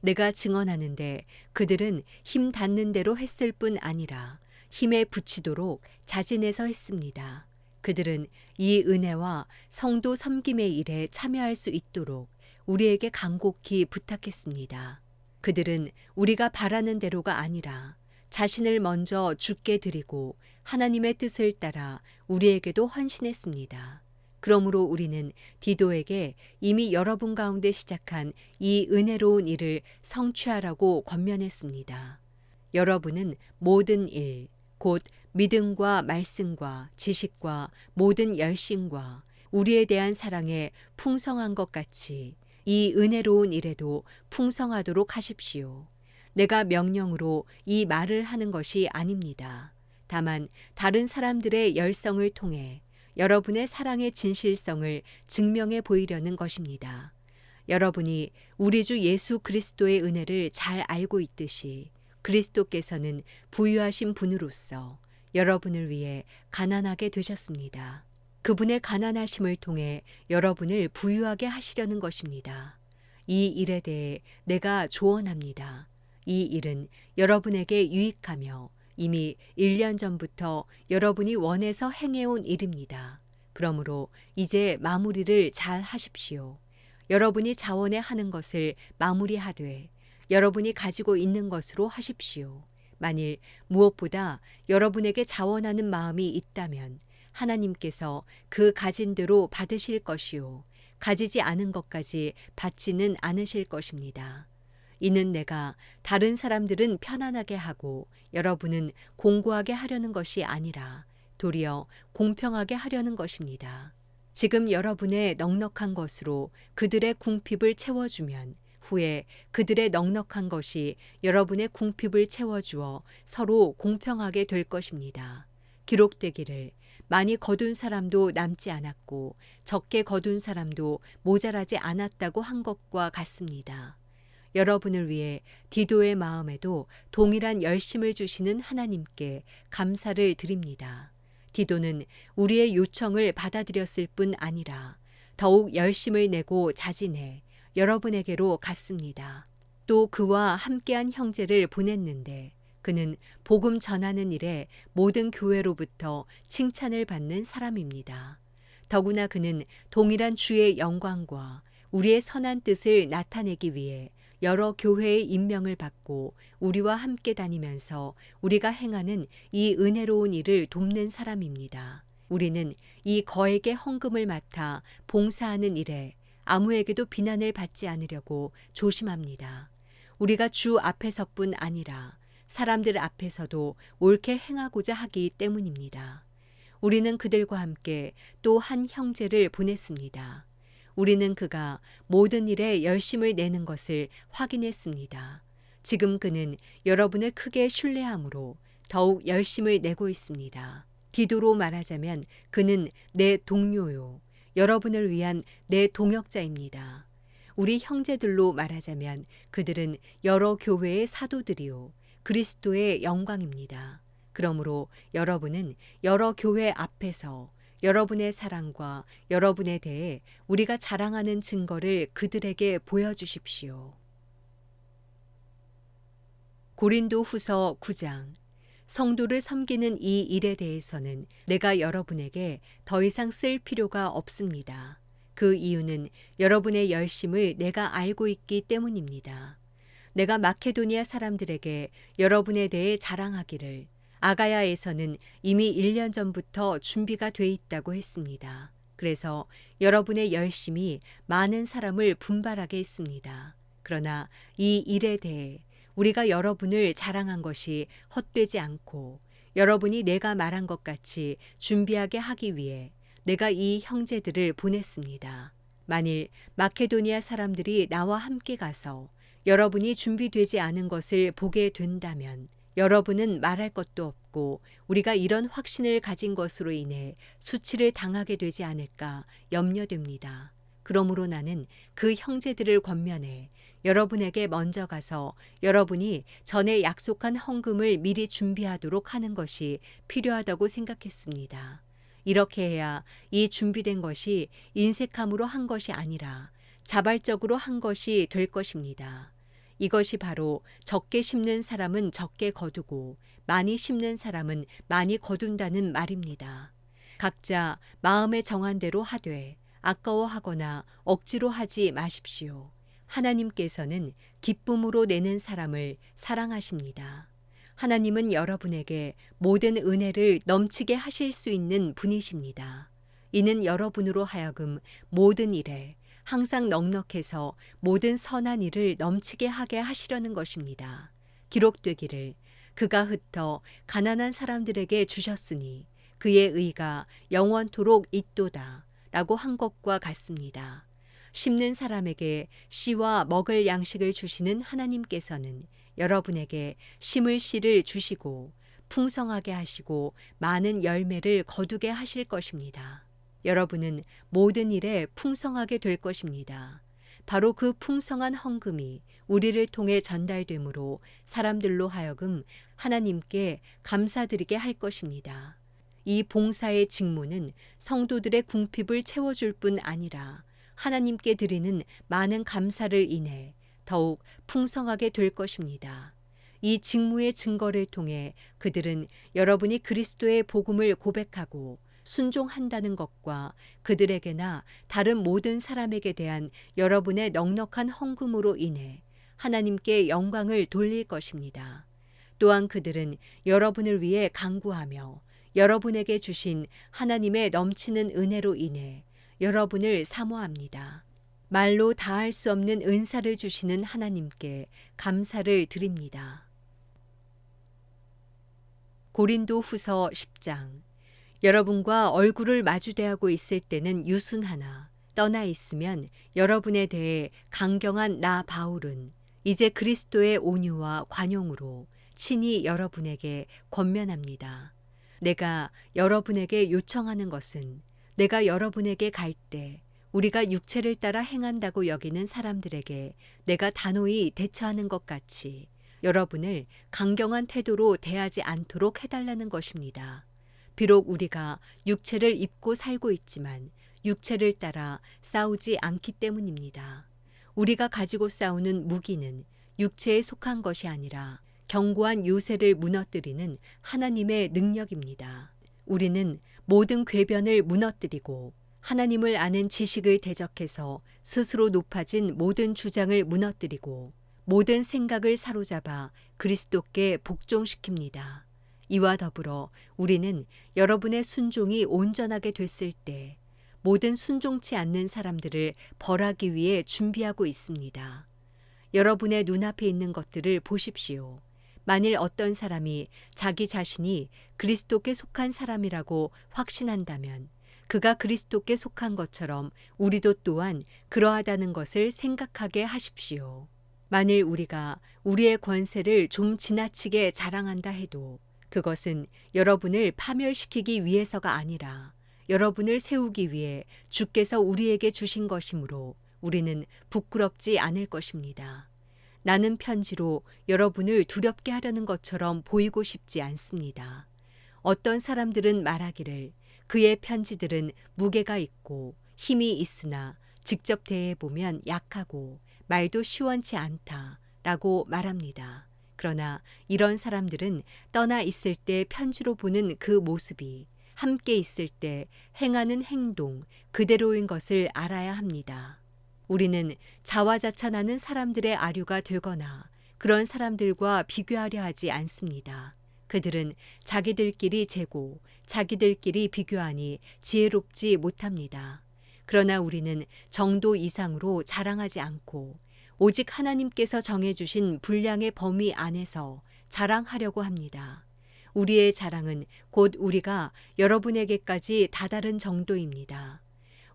내가 증언하는데 그들은 힘 닿는 대로 했을 뿐 아니라 힘에 부치도록 자진해서 했습니다. 그들은 이 은혜와 성도 섬김의 일에 참여할 수 있도록 우리에게 간곡히 부탁했습니다. 그들은 우리가 바라는 대로가 아니라 자신을 먼저 주께 드리고 하나님의 뜻을 따라 우리에게도 헌신했습니다. 그러므로 우리는 디도에게 이미 여러분 가운데 시작한 이 은혜로운 일을 성취하라고 권면했습니다. 여러분은 모든 일, 곧 믿음과 말씀과 지식과 모든 열심과 우리에 대한 사랑에 풍성한 것 같이 이 은혜로운 일에도 풍성하도록 하십시오. 내가 명령으로 이 말을 하는 것이 아닙니다. 다만 다른 사람들의 열성을 통해 여러분의 사랑의 진실성을 증명해 보이려는 것입니다. 여러분이 우리 주 예수 그리스도의 은혜를 잘 알고 있듯이 그리스도께서는 부유하신 분으로서 여러분을 위해 가난하게 되셨습니다. 그분의 가난하심을 통해 여러분을 부유하게 하시려는 것입니다. 이 일에 대해 내가 조언합니다. 이 일은 여러분에게 유익하며 이미 1년 전부터 여러분이 원해서 행해온 일입니다. 그러므로 이제 마무리를 잘 하십시오. 여러분이 자원해 하는 것을 마무리하되 여러분이 가지고 있는 것으로 하십시오. 만일 무엇보다 여러분에게 자원하는 마음이 있다면 하나님께서 그 가진 대로 받으실 것이요 가지지 않은 것까지 받지는 않으실 것입니다. 이는 내가 다른 사람들은 편안하게 하고 여러분은 공고하게 하려는 것이 아니라 도리어 공평하게 하려는 것입니다. 지금 여러분의 넉넉한 것으로 그들의 궁핍을 채워주면 후에 그들의 넉넉한 것이 여러분의 궁핍을 채워주어 서로 공평하게 될 것입니다. 기록되기를 많이 거둔 사람도 남지 않았고 적게 거둔 사람도 모자라지 않았다고 한 것과 같습니다. 여러분을 위해 디도의 마음에도 동일한 열심을 주시는 하나님께 감사를 드립니다. 디도는 우리의 요청을 받아들였을 뿐 아니라 더욱 열심을 내고 자진해 여러분에게로 갔습니다. 또 그와 함께한 형제를 보냈는데 그는 복음 전하는 일에 모든 교회로부터 칭찬을 받는 사람입니다. 더구나 그는 동일한 주의 영광과 우리의 선한 뜻을 나타내기 위해 여러 교회의 임명을 받고 우리와 함께 다니면서 우리가 행하는 이 은혜로운 일을 돕는 사람입니다. 우리는 이 거액의 헌금을 맡아 봉사하는 일에 아무에게도 비난을 받지 않으려고 조심합니다. 우리가 주 앞에서뿐 아니라 사람들 앞에서도 옳게 행하고자 하기 때문입니다. 우리는 그들과 함께 또 한 형제를 보냈습니다. 우리는 그가 모든 일에 열심을 내는 것을 확인했습니다. 지금 그는 여러분을 크게 신뢰함으로 더욱 열심을 내고 있습니다. 디도로 말하자면 그는 내 동료요, 여러분을 위한 내 동역자입니다. 우리 형제들로 말하자면 그들은 여러 교회의 사도들이요, 그리스도의 영광입니다. 그러므로 여러분은 여러 교회 앞에서 여러분의 사랑과 여러분에 대해 우리가 자랑하는 증거를 그들에게 보여주십시오. 고린도후서 9장. 성도를 섬기는 이 일에 대해서는 내가 여러분에게 더 이상 쓸 필요가 없습니다. 그 이유는 여러분의 열심을 내가 알고 있기 때문입니다. 내가 마케도니아 사람들에게 여러분에 대해 자랑하기를 아가야에서는 이미 1년 전부터 준비가 돼 있다고 했습니다. 그래서 여러분의 열심이 많은 사람을 분발하게 했습니다. 그러나 이 일에 대해 우리가 여러분을 자랑한 것이 헛되지 않고 여러분이 내가 말한 것 같이 준비하게 하기 위해 내가 이 형제들을 보냈습니다. 만일 마케도니아 사람들이 나와 함께 가서 여러분이 준비되지 않은 것을 보게 된다면 여러분은 말할 것도 없고 우리가 이런 확신을 가진 것으로 인해 수치를 당하게 되지 않을까 염려됩니다. 그러므로 나는 그 형제들을 권면해 여러분에게 먼저 가서 여러분이 전에 약속한 헌금을 미리 준비하도록 하는 것이 필요하다고 생각했습니다. 이렇게 해야 이 준비된 것이 인색함으로 한 것이 아니라 자발적으로 한 것이 될 것입니다. 이것이 바로 적게 심는 사람은 적게 거두고 많이 심는 사람은 많이 거둔다는 말입니다. 각자 마음에 정한 대로 하되 아까워하거나 억지로 하지 마십시오. 하나님께서는 기쁨으로 내는 사람을 사랑하십니다. 하나님은 여러분에게 모든 은혜를 넘치게 하실 수 있는 분이십니다. 이는 여러분으로 하여금 모든 일에 항상 넉넉해서 모든 선한 일을 넘치게 하게 하시려는 것입니다. 기록되기를 그가 흩어 가난한 사람들에게 주셨으니 그의 의가 영원토록 있도다 라고 한 것과 같습니다. 심는 사람에게 씨와 먹을 양식을 주시는 하나님께서는 여러분에게 심을 씨를 주시고 풍성하게 하시고 많은 열매를 거두게 하실 것입니다. 여러분은 모든 일에 풍성하게 될 것입니다. 바로 그 풍성한 헌금이 우리를 통해 전달되므로 사람들로 하여금 하나님께 감사드리게 할 것입니다. 이 봉사의 직무는 성도들의 궁핍을 채워줄 뿐 아니라 하나님께 드리는 많은 감사를 인해 더욱 풍성하게 될 것입니다. 이 직무의 증거를 통해 그들은 여러분이 그리스도의 복음을 고백하고 순종한다는 것과 그들에게나 다른 모든 사람에게 대한 여러분의 넉넉한 헌금으로 인해 하나님께 영광을 돌릴 것입니다. 또한 그들은 여러분을 위해 간구하며 여러분에게 주신 하나님의 넘치는 은혜로 인해 여러분을 사모합니다. 말로 다할 수 없는 은사를 주시는 하나님께 감사를 드립니다. 고린도 후서 10장. 여러분과 얼굴을 마주대하고 있을 때는 유순하나 떠나 있으면 여러분에 대해 강경한 나 바울은 이제 그리스도의 온유와 관용으로 친히 여러분에게 권면합니다. 내가 여러분에게 요청하는 것은 내가 여러분에게 갈 때 우리가 육체를 따라 행한다고 여기는 사람들에게 내가 단호히 대처하는 것 같이 여러분을 강경한 태도로 대하지 않도록 해달라는 것입니다. 비록 우리가 육체를 입고 살고 있지만 육체를 따라 싸우지 않기 때문입니다. 우리가 가지고 싸우는 무기는 육체에 속한 것이 아니라 견고한 요새를 무너뜨리는 하나님의 능력입니다. 우리는 모든 궤변을 무너뜨리고 하나님을 아는 지식을 대적해서 스스로 높아진 모든 주장을 무너뜨리고 모든 생각을 사로잡아 그리스도께 복종시킵니다. 이와 더불어 우리는 여러분의 순종이 온전하게 됐을 때 모든 순종치 않는 사람들을 벌하기 위해 준비하고 있습니다. 여러분의 눈앞에 있는 것들을 보십시오. 만일 어떤 사람이 자기 자신이 그리스도께 속한 사람이라고 확신한다면 그가 그리스도께 속한 것처럼 우리도 또한 그러하다는 것을 생각하게 하십시오. 만일 우리가 우리의 권세를 좀 지나치게 자랑한다 해도 그것은 여러분을 파멸시키기 위해서가 아니라 여러분을 세우기 위해 주께서 우리에게 주신 것이므로 우리는 부끄럽지 않을 것입니다. 나는 편지로 여러분을 두렵게 하려는 것처럼 보이고 싶지 않습니다. 어떤 사람들은 말하기를 그의 편지들은 무게가 있고 힘이 있으나 직접 대해보면 약하고 말도 시원치 않다라고 말합니다. 그러나 이런 사람들은 떠나 있을 때 편지로 보는 그 모습이 함께 있을 때 행하는 행동 그대로인 것을 알아야 합니다. 우리는 자화자찬하는 사람들의 아류가 되거나 그런 사람들과 비교하려 하지 않습니다. 그들은 자기들끼리 재고 자기들끼리 비교하니 지혜롭지 못합니다. 그러나 우리는 정도 이상으로 자랑하지 않고 오직 하나님께서 정해주신 분량의 범위 안에서 자랑하려고 합니다. 우리의 자랑은 곧 우리가 여러분에게까지 다다른 정도입니다.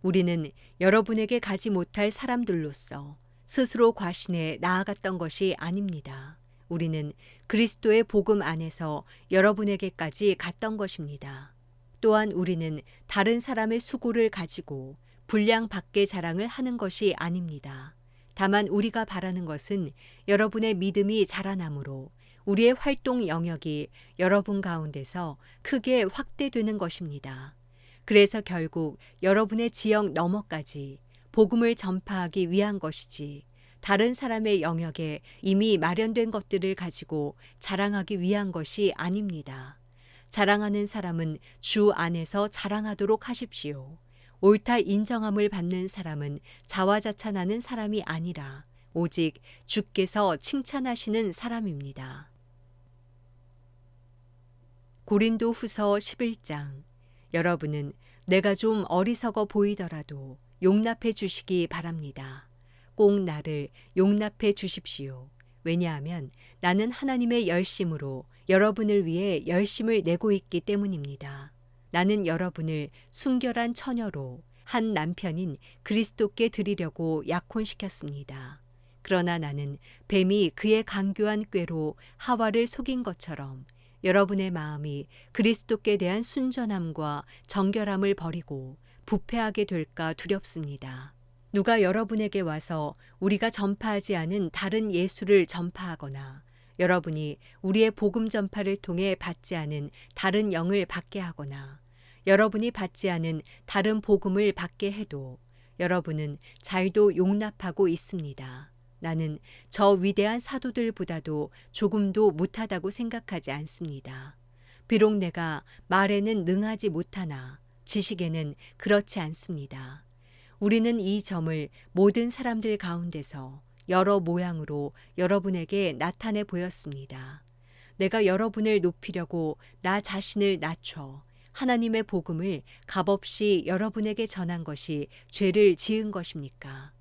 우리는 여러분에게 가지 못할 사람들로서 스스로 과신해 나아갔던 것이 아닙니다. 우리는 그리스도의 복음 안에서 여러분에게까지 갔던 것입니다. 또한 우리는 다른 사람의 수고를 가지고 분량 밖의 자랑을 하는 것이 아닙니다. 다만 우리가 바라는 것은 여러분의 믿음이 자라나므로 우리의 활동 영역이 여러분 가운데서 크게 확대되는 것입니다. 그래서 결국 여러분의 지역 너머까지 복음을 전파하기 위한 것이지 다른 사람의 영역에 이미 마련된 것들을 가지고 자랑하기 위한 것이 아닙니다. 자랑하는 사람은 주 안에서 자랑하도록 하십시오. 옳다 인정함을 받는 사람은 자화자찬하는 사람이 아니라 오직 주께서 칭찬하시는 사람입니다. 고린도 후서 11장. 여러분은 내가 좀 어리석어 보이더라도 용납해 주시기 바랍니다. 꼭 나를 용납해 주십시오. 왜냐하면 나는 하나님의 열심으로 여러분을 위해 열심을 내고 있기 때문입니다. 나는 여러분을 순결한 처녀로 한 남편인 그리스도께 드리려고 약혼시켰습니다. 그러나 나는 뱀이 그의 간교한 꾀로 하와를 속인 것처럼 여러분의 마음이 그리스도께 대한 순전함과 정결함을 버리고 부패하게 될까 두렵습니다. 누가 여러분에게 와서 우리가 전파하지 않은 다른 예수를 전파하거나 여러분이 우리의 복음 전파를 통해 받지 않은 다른 영을 받게 하거나 여러분이 받지 않은 다른 복음을 받게 해도 여러분은 잘도 용납하고 있습니다. 나는 저 위대한 사도들보다도 조금도 못하다고 생각하지 않습니다. 비록 내가 말에는 능하지 못하나 지식에는 그렇지 않습니다. 우리는 이 점을 모든 사람들 가운데서 여러 모양으로 여러분에게 나타내 보였습니다. 내가 여러분을 높이려고 나 자신을 낮춰 하나님의 복음을 값없이 여러분에게 전한 것이 죄를 지은 것입니까?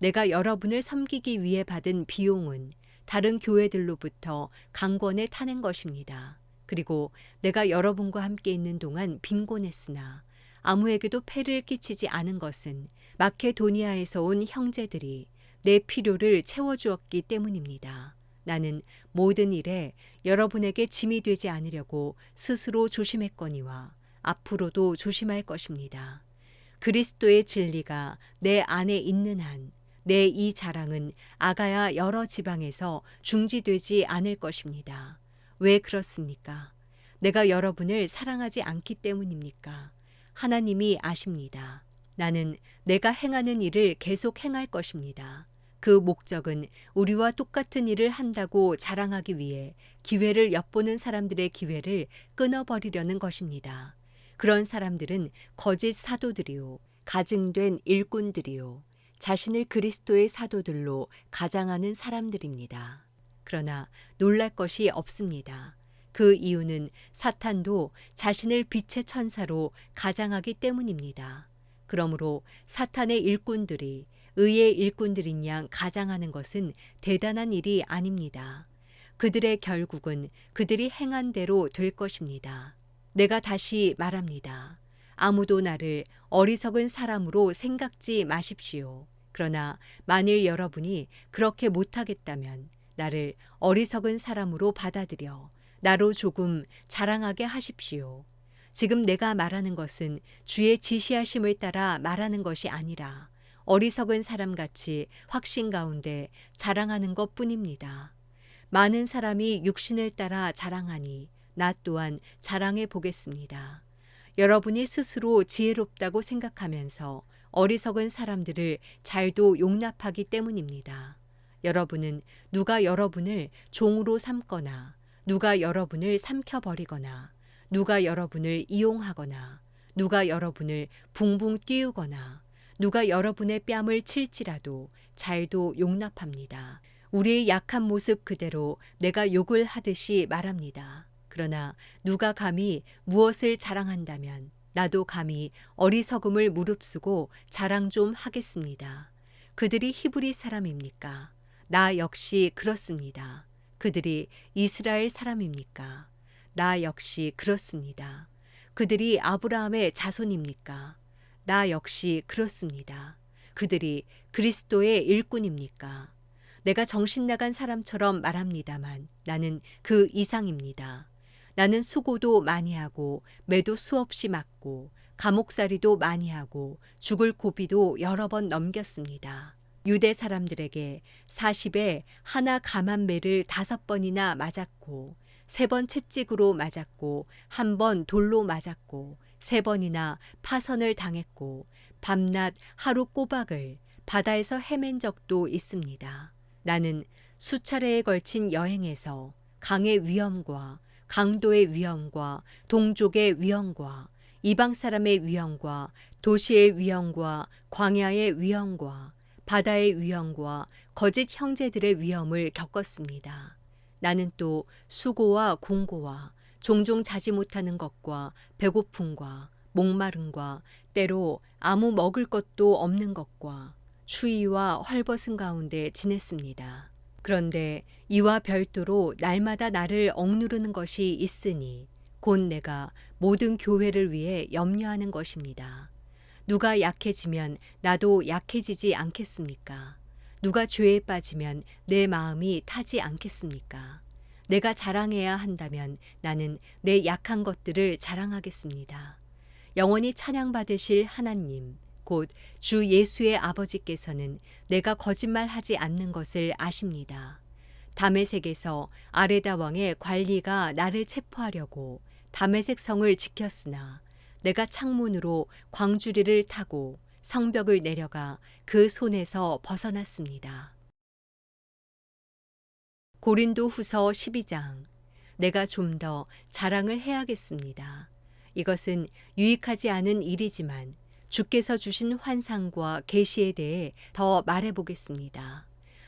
내가 여러분을 섬기기 위해 받은 비용은 다른 교회들로부터 강권에 타낸 것입니다. 그리고 내가 여러분과 함께 있는 동안 빈곤했으나 아무에게도 폐를 끼치지 않은 것은 마케도니아에서 온 형제들이 내 필요를 채워주었기 때문입니다. 나는 모든 일에 여러분에게 짐이 되지 않으려고 스스로 조심했거니와 앞으로도 조심할 것입니다. 그리스도의 진리가 내 안에 있는 한 내 이 자랑은 아가야 여러 지방에서 중지되지 않을 것입니다. 왜 그렇습니까? 내가 여러분을 사랑하지 않기 때문입니까? 하나님이 아십니다. 나는 내가 행하는 일을 계속 행할 것입니다. 그 목적은 우리와 똑같은 일을 한다고 자랑하기 위해 기회를 엿보는 사람들의 기회를 끊어버리려는 것입니다. 그런 사람들은 거짓 사도들이요, 가증된 일꾼들이요, 자신을 그리스도의 사도들로 가장하는 사람들입니다. 그러나 놀랄 것이 없습니다. 그 이유는 사탄도 자신을 빛의 천사로 가장하기 때문입니다. 그러므로 사탄의 일꾼들이 의의 일꾼들인 양 가장하는 것은 대단한 일이 아닙니다. 그들의 결국은 그들이 행한 대로 될 것입니다. 내가 다시 말합니다. 아무도 나를 어리석은 사람으로 생각지 마십시오. 그러나 만일 여러분이 그렇게 못하겠다면 나를 어리석은 사람으로 받아들여 나로 조금 자랑하게 하십시오. 지금 내가 말하는 것은 주의 지시하심을 따라 말하는 것이 아니라 어리석은 사람같이 확신 가운데 자랑하는 것뿐입니다. 많은 사람이 육신을 따라 자랑하니 나 또한 자랑해 보겠습니다. 여러분이 스스로 지혜롭다고 생각하면서 어리석은 사람들을 잘도 용납하기 때문입니다. 여러분은 누가 여러분을 종으로 삼거나 누가 여러분을 삼켜버리거나 누가 여러분을 이용하거나 누가 여러분을 붕붕 띄우거나 누가 여러분의 뺨을 칠지라도 잘도 용납합니다. 우리의 약한 모습 그대로 내가 욕을 하듯이 말합니다. 그러나 누가 감히 무엇을 자랑한다면 나도 감히 어리석음을 무릅쓰고 자랑 좀 하겠습니다. 그들이 히브리 사람입니까? 나 역시 그렇습니다. 그들이 이스라엘 사람입니까? 나 역시 그렇습니다. 그들이 아브라함의 자손입니까? 나 역시 그렇습니다. 그들이 그리스도의 일꾼입니까? 내가 정신 나간 사람처럼 말합니다만 나는 그 이상입니다. 나는 수고도 많이 하고 매도 수없이 맞고 감옥살이도 많이 하고 죽을 고비도 여러 번 넘겼습니다. 유대 사람들에게 40에 하나 감한 매를 5번이나 맞았고 3번 채찍으로 맞았고 1번 돌로 맞았고 3번이나 파선을 당했고 밤낮 하루 꼬박을 바다에서 헤맨 적도 있습니다. 나는 수차례에 걸친 여행에서 강의 위험과 강도의 위험과 동족의 위험과 이방 사람의 위험과 도시의 위험과 광야의 위험과 바다의 위험과 거짓 형제들의 위험을 겪었습니다. 나는 또 수고와 공고와 종종 자지 못하는 것과 배고픔과 목마름과 때로 아무 먹을 것도 없는 것과 추위와 헐벗은 가운데 지냈습니다. 그런데 이와 별도로 날마다 나를 억누르는 것이 있으니 곧 내가 모든 교회를 위해 염려하는 것입니다. 누가 약해지면 나도 약해지지 않겠습니까? 누가 죄에 빠지면 내 마음이 타지 않겠습니까? 내가 자랑해야 한다면 나는 내 약한 것들을 자랑하겠습니다. 영원히 찬양받으실 하나님, 곧 주 예수의 아버지께서는 내가 거짓말하지 않는 것을 아십니다. 다메섹에서 아레다 왕의 관리가 나를 체포하려고 다메섹 성을 지켰으나 내가 창문으로 광주리를 타고 성벽을 내려가 그 손에서 벗어났습니다. 고린도 후서 12장. 내가 좀 더 자랑을 해야겠습니다. 이것은 유익하지 않은 일이지만 주께서 주신 환상과 계시에 대해 더 말해보겠습니다.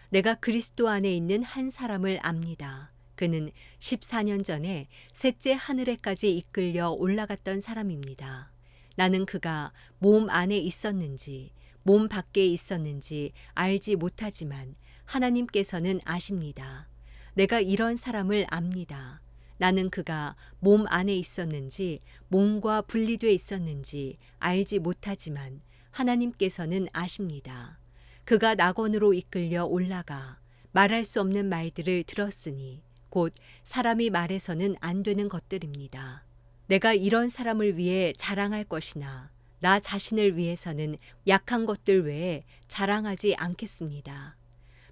내가 그리스도 안에 있는 한 사람을 압니다. 그는 14년 전에 셋째 하늘에까지 이끌려 올라갔던 사람입니다. 나는 그가 몸 안에 있었는지 몸 밖에 있었는지 알지 못하지만 하나님께서는 아십니다. 내가 이런 사람을 압니다. 나는 그가 몸 안에 있었는지 몸과 분리돼 있었는지 알지 못하지만 하나님께서는 아십니다. 그가 낙원으로 이끌려 올라가 말할 수 없는 말들을 들었으니 곧 사람이 말해서는 안 되는 것들입니다. 내가 이런 사람을 위해 자랑할 것이나 나 자신을 위해서는 약한 것들 외에 자랑하지 않겠습니다.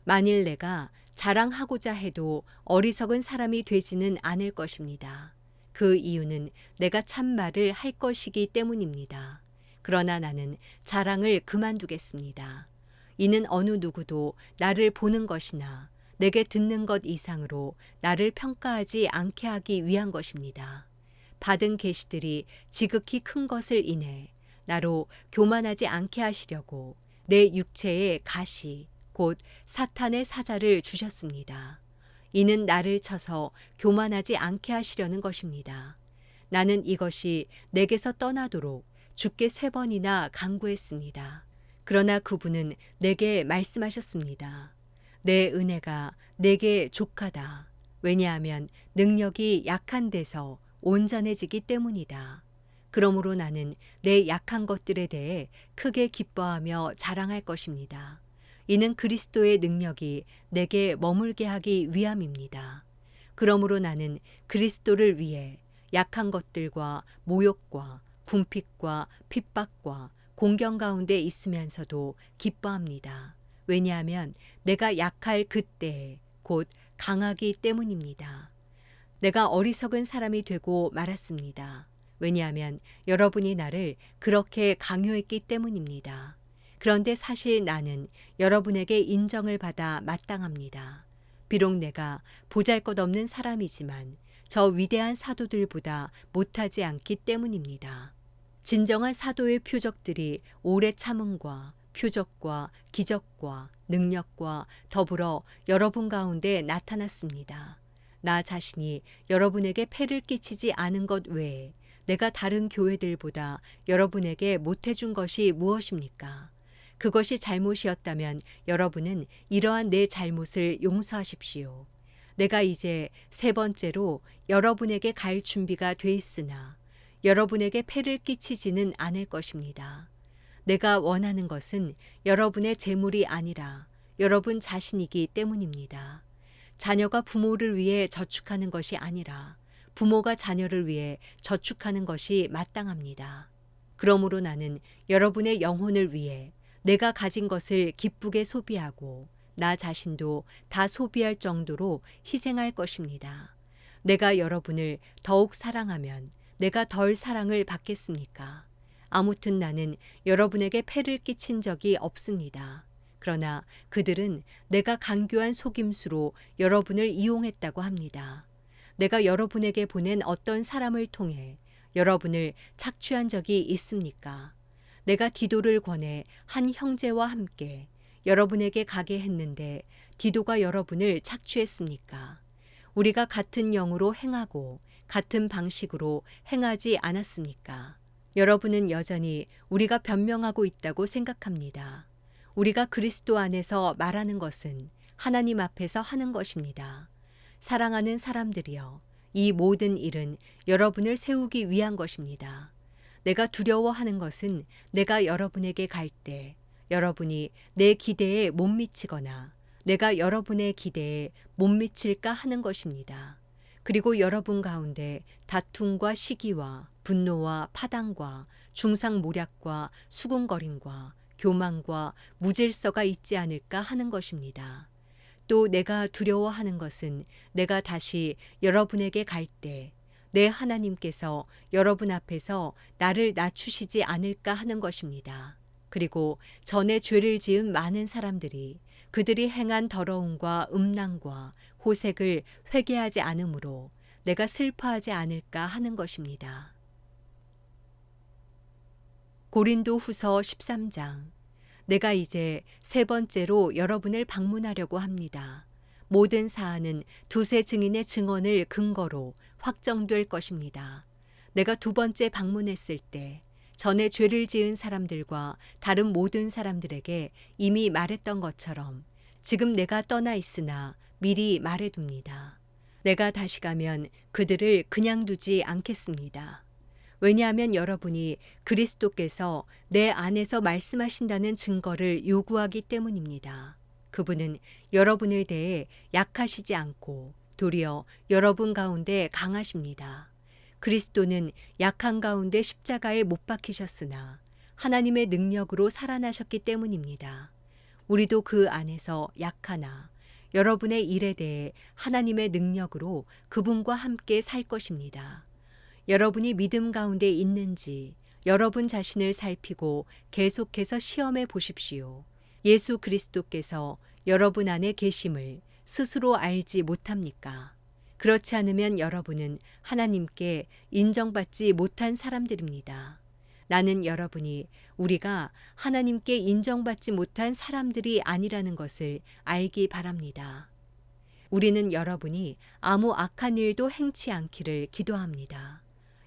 만일 내가 자랑하고자 해도 어리석은 사람이 되지는 않을 것입니다. 그 이유는 내가 참말을 할 것이기 때문입니다. 그러나 나는 자랑을 그만두겠습니다. 이는 어느 누구도 나를 보는 것이나 내게 듣는 것 이상으로 나를 평가하지 않게 하기 위한 것입니다. 받은 계시들이 지극히 큰 것을 인해 나로 교만하지 않게 하시려고 내 육체에 가시 곧 사탄의 사자를 주셨습니다. 이는 나를 쳐서 교만하지 않게 하시려는 것입니다. 나는 이것이 내게서 떠나도록 주께 3번이나 간구했습니다. 그러나 그분은 내게 말씀하셨습니다. 내 은혜가 내게 족하다. 왜냐하면 능력이 약한 데서 온전해지기 때문이다. 그러므로 나는 내 약한 것들에 대해 크게 기뻐하며 자랑할 것입니다. 이는 그리스도의 능력이 내게 머물게 하기 위함입니다. 그러므로 나는 그리스도를 위해 약한 것들과 모욕과 궁핍과 핍박과 공경 가운데 있으면서도 기뻐합니다. 왜냐하면 내가 약할 그때에 곧 강하기 때문입니다. 내가 어리석은 사람이 되고 말았습니다. 왜냐하면 여러분이 나를 그렇게 강요했기 때문입니다. 그런데 사실 나는 여러분에게 인정을 받아 마땅합니다. 비록 내가 보잘것없는 사람이지만 저 위대한 사도들보다 못하지 않기 때문입니다. 진정한 사도의 표적들이 오래 참음과 표적과 기적과 능력과 더불어 여러분 가운데 나타났습니다. 나 자신이 여러분에게 폐를 끼치지 않은 것 외에 내가 다른 교회들보다 여러분에게 못해준 것이 무엇입니까? 그것이 잘못이었다면 여러분은 이러한 내 잘못을 용서하십시오. 내가 이제 세 번째로 여러분에게 갈 준비가 돼 있으나 여러분에게 폐를 끼치지는 않을 것입니다. 내가 원하는 것은 여러분의 재물이 아니라 여러분 자신이기 때문입니다. 자녀가 부모를 위해 저축하는 것이 아니라 부모가 자녀를 위해 저축하는 것이 마땅합니다. 그러므로 나는 여러분의 영혼을 위해 내가 가진 것을 기쁘게 소비하고 나 자신도 다 소비할 정도로 희생할 것입니다. 내가 여러분을 더욱 사랑하면 내가 덜 사랑을 받겠습니까? 아무튼 나는 여러분에게 폐를 끼친 적이 없습니다. 그러나 그들은 내가 간교한 속임수로 여러분을 이용했다고 합니다. 내가 여러분에게 보낸 어떤 사람을 통해 여러분을 착취한 적이 있습니까? 내가 디도를 권해 한 형제와 함께 여러분에게 가게 했는데 디도가 여러분을 착취했습니까? 우리가 같은 영으로 행하고 같은 방식으로 행하지 않았습니까? 여러분은 여전히 우리가 변명하고 있다고 생각합니다. 우리가 그리스도 안에서 말하는 것은 하나님 앞에서 하는 것입니다. 사랑하는 사람들이여, 이 모든 일은 여러분을 세우기 위한 것입니다. 내가 두려워하는 것은 내가 여러분에게 갈 때 여러분이 내 기대에 못 미치거나 내가 여러분의 기대에 못 미칠까 하는 것입니다. 그리고 여러분 가운데 다툼과 시기와 분노와 파당과 중상모략과 수군거림과 교만과 무질서가 있지 않을까 하는 것입니다. 또 내가 두려워하는 것은 내가 다시 여러분에게 갈 때 내 하나님께서 여러분 앞에서 나를 낮추시지 않을까 하는 것입니다. 그리고 전에 죄를 지은 많은 사람들이 그들이 행한 더러움과 음란과 호색을 회개하지 않으므로 내가 슬퍼하지 않을까 하는 것입니다. 고린도 후서 13장. 내가 이제 세 번째로 여러분을 방문하려고 합니다. 모든 사안은 두세 증인의 증언을 근거로 확정될 것입니다. 내가 두 번째 방문했을 때 전에 죄를 지은 사람들과 다른 모든 사람들에게 이미 말했던 것처럼 지금 내가 떠나 있으나 미리 말해둡니다. 내가 다시 가면 그들을 그냥 두지 않겠습니다. 왜냐하면 여러분이 그리스도께서 내 안에서 말씀하신다는 증거를 요구하기 때문입니다. 그분은 여러분을 대해 약하시지 않고 도리어 여러분 가운데 강하십니다. 그리스도는 약한 가운데 십자가에 못 박히셨으나 하나님의 능력으로 살아나셨기 때문입니다. 우리도 그 안에서 약하나 여러분의 일에 대해 하나님의 능력으로 그분과 함께 살 것입니다. 여러분이 믿음 가운데 있는지 여러분 자신을 살피고 계속해서 시험해 보십시오. 예수 그리스도께서 여러분 안에 계심을 스스로 알지 못합니까? 그렇지 않으면 여러분은 하나님께 인정받지 못한 사람들입니다. 나는 여러분이 우리가 하나님께 인정받지 못한 사람들이 아니라는 것을 알기 바랍니다. 우리는 여러분이 아무 악한 일도 행치 않기를 기도합니다.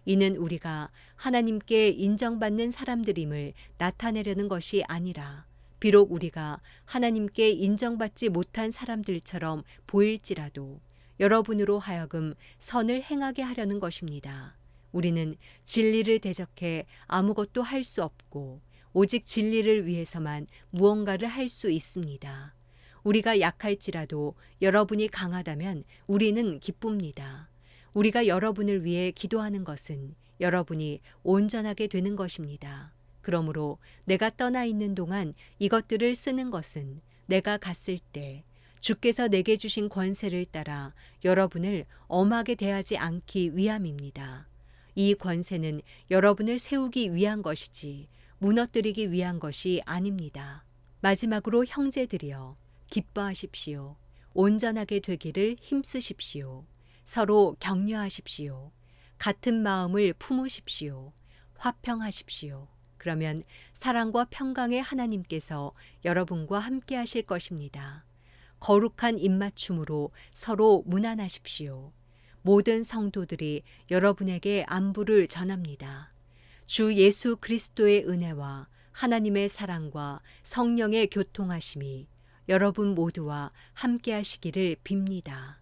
이는 우리가 하나님께 인정받는 사람들임을 나타내려는 것이 아니라 비록 우리가 하나님께 인정받지 못한 사람들처럼 보일지라도 여러분으로 하여금 선을 행하게 하려는 것입니다. 우리는 진리를 대적해 아무것도 할 수 없고 오직 진리를 위해서만 무언가를 할 수 있습니다. 우리가 약할지라도 여러분이 강하다면 우리는 기쁩니다. 우리가 여러분을 위해 기도하는 것은 여러분이 온전하게 되는 것입니다. 그러므로 내가 떠나 있는 동안 이것들을 쓰는 것은 내가 갔을 때 주께서 내게 주신 권세를 따라 여러분을 엄하게 대하지 않기 위함입니다. 이 권세는 여러분을 세우기 위한 것이지 무너뜨리기 위한 것이 아닙니다. 마지막으로 형제들이여 기뻐하십시오. 온전하게 되기를 힘쓰십시오. 서로 격려하십시오. 같은 마음을 품으십시오. 화평하십시오. 그러면 사랑과 평강의 하나님께서 여러분과 함께 하실 것입니다. 거룩한 입맞춤으로 서로 문안하십시오. 모든 성도들이 여러분에게 안부를 전합니다. 주 예수 그리스도의 은혜와 하나님의 사랑과 성령의 교통하심이 여러분 모두와 함께 하시기를 빕니다.